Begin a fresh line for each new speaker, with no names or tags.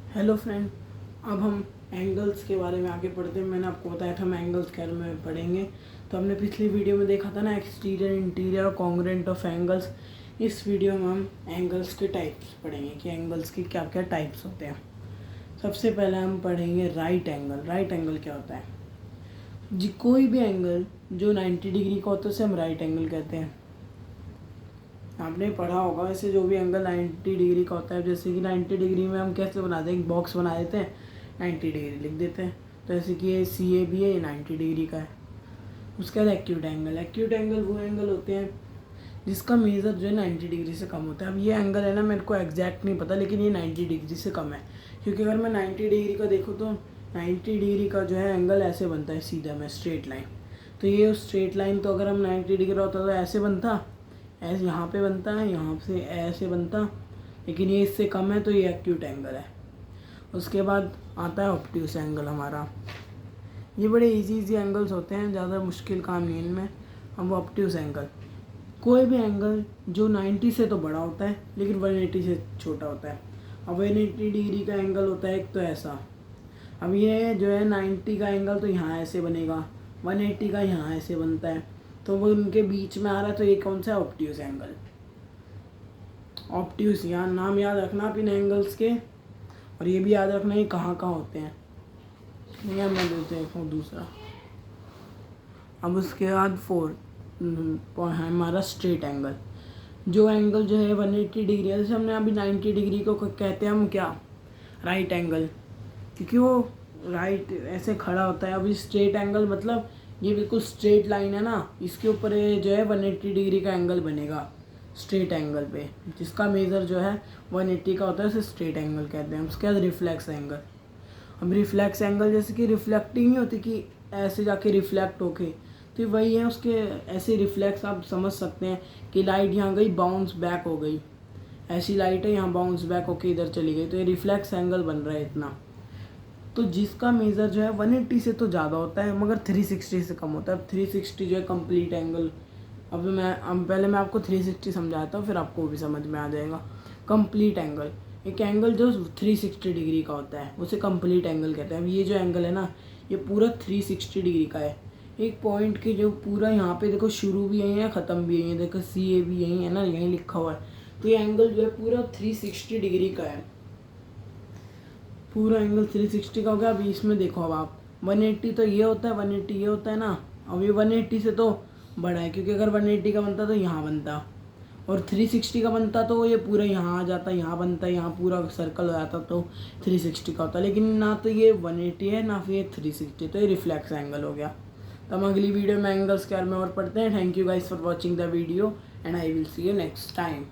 Hello friend, अब हम angles के बारे में आगे पढ़ते हैं। मैंने आपको बताया था हम एंगल्स के बारे में पढ़ेंगे। तो हमने पिछली वीडियो में देखा था ना, एक्सटीरियर, इंटीरियर और कॉन्ग्रुएंट ऑफ एंगल्स। इस वीडियो में हम एंगल्स के टाइप्स पढ़ेंगे कि एंगल्स के क्या क्या टाइप्स होते हैं। सबसे पहले हम पढ़ेंगे राइट एंगल। राइट एंगल क्या होता है जी? कोई भी एंगल जो 90 डिग्री का होता है उसे हम राइट एंगल कहते हैं। आपने पढ़ा होगा वैसे, जो भी एंगल 90 डिग्री का होता है, जैसे कि 90 डिग्री में हम कैसे बनाते हैं, एक बॉक्स बना देते हैं, 90 डिग्री लिख देते हैं। तो जैसे कि ये CAB है, ये 90 डिग्री का है। उसके बाद एक्यूट एंगल। एक्यूट एंगल वो एंगल होते हैं जिसका मेज़र जो है 90 डिग्री से कम होता है। अब ये एंगल है ना, मेरे को एग्जैक्ट नहीं पता, लेकिन ये 90 डिग्री से कम है। क्योंकि अगर मैं 90 डिग्री का देखूँ तो 90 डिग्री का जो है एंगल ऐसे बनता है सीधा में, स्ट्रेट लाइन। तो ये स्ट्रेट लाइन, तो अगर हम 90 डिग्री होता तो ऐसे बनता, ऐसे यहाँ पे बनता है, यहाँ से ऐसे बनता, लेकिन ये इससे कम है तो ये एक्यूट एंगल है। उसके बाद आता है ऑब्ट्यूस एंगल हमारा। ये बड़े इजी एंगल्स होते हैं, ज़्यादा मुश्किल काम नहीं इनमें। अब ऑब्ट्यूस एंगल, कोई भी एंगल जो 90 से तो बड़ा होता है लेकिन 180 से छोटा होता है। अब 180 डिग्री का एंगल होता है एक तो ऐसा। अब ये जो है 90 का एंगल तो यहाँ ऐसे बनेगा, 180 का यहाँ ऐसे बनता है, तो वो उनके बीच में आ रहा है। तो ये कौन सा है? Obtuse angle. ऑब्ट्यूस, यहाँ नाम याद रखना आप इन एंगल्स के, और ये भी याद रखना ये कहाँ कहाँ होते हैं। यह मैं देते हैं दूसरा। अब उसके बाद 4 है हमारा स्ट्रेट एंगल। जो एंगल जो है 180 डिग्री है, जैसे हमने अभी 90 डिग्री को कहते हैं हम क्या? राइट एंगल, क्योंकि वो राइट ऐसे खड़ा होता है। अभी स्ट्रेट एंगल मतलब ये बिल्कुल स्ट्रेट लाइन है ना, इसके ऊपर ये जो है 180 डिग्री का एंगल बनेगा स्ट्रेट एंगल पे, जिसका मेज़र जो है 180 का होता है, उसे स्ट्रेट एंगल कहते हैं। उसके बाद रिफ्लेक्स एंगल। अब रिफ्लेक्स एंगल जैसे कि रिफ्लेक्टिंग नहीं होती कि ऐसे जाके रिफ्लेक्ट होके, तो वही है उसके ऐसे रिफ्लेक्स। आप समझ सकते हैं कि लाइट यहाँ गई, बाउंस बैक हो गई, ऐसी लाइट है यहाँ बाउंस बैक होके इधर चली गई, तो ये रिफ्लेक्स एंगल बन रहा है इतना। तो जिसका मेज़र जो है 180 से तो ज़्यादा होता है मगर 360 से कम होता है। अब 360 जो है कंप्लीट एंगल। अब पहले मैं आपको 360 समझाता हूँ, फिर आपको भी समझ में आ जाएगा। कंप्लीट एंगल, एक एंगल जो 360 डिग्री का होता है उसे कंप्लीट एंगल कहते हैं। अब ये जो एंगल है ना, ये पूरा 360 डिग्री का है। एक पॉइंट के जो पूरा यहाँ पे देखो, शुरू भी यहीं है, ख़त्म भी यहीं है, देखो CAB यहीं है ना, यहीं लिखा हुआ है। तो ये एंगल जो है पूरा 360 डिग्री का है। पूरा एंगल 360 का हो गया। अभी इसमें देखो, अब आप 180 तो ये होता है, 180 ये होता है ना। अब ये 180 से तो बड़ा है, क्योंकि अगर 180 का बनता तो यहाँ बनता, और 360 का बनता तो ये पूरा यहाँ आ जाता, यहाँ बनता, यहाँ पूरा सर्कल हो जाता, तो 360 का होता। लेकिन ना तो ये 180 है ना फिर ये 360, तो ये रिफ्लेक्स एंगल हो गया। तो हम अगली वीडियो में एंगल्स के बारे में और पढ़ते हैं। Thank you guys for watching the video and I will see you next time.